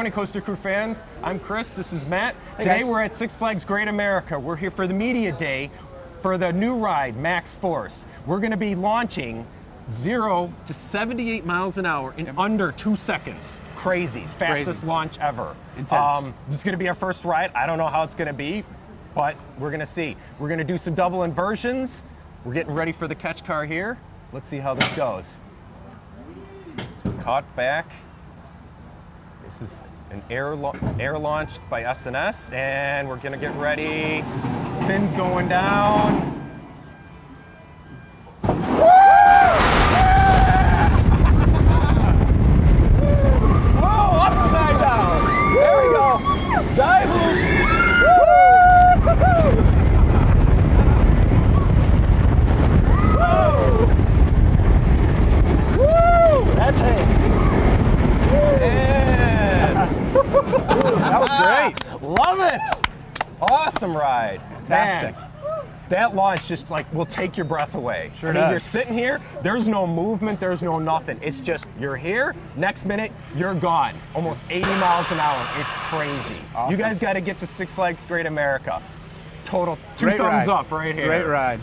morning, Coaster Crew fans. I'm Chris, this is Matt. Today we're at Six Flags Great America. We're here for the media day for the new ride, Maxx Force. We're gonna be launching 0 to 78 miles an hour in under 2 seconds. Crazy, fastest launch ever. Intense. This is gonna be our first ride. I don't know how it's gonna be, but we're gonna see. We're gonna do some double inversions. We're getting ready for the catch car here. Let's see how this goes. So we caught back. This is an air launched by S&S, and we're gonna get ready. Fins going down. Whoa, upside down. There we go. Dive loop. Whoa. Woo. That's it. That was great. Love it. Awesome ride. Fantastic. Man, that launch just like will take your breath away. Sure I mean, does. you're sitting here, there's no movement, there's no nothing. It's just, you're here, next minute, you're gone. Almost 80 miles an hour. It's crazy. Awesome. You guys got to get to Six Flags Great America. Total, two Great thumbs ride. up right here. Great ride.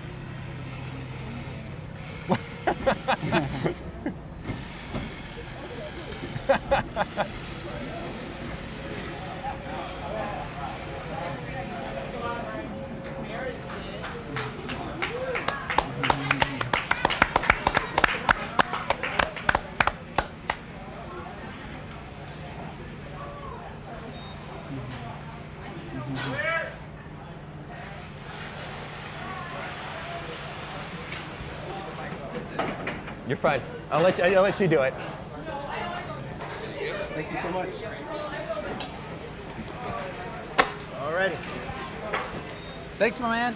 You're fine. I'll let you do it. Thank you so much. Alrighty. Thanks, my man.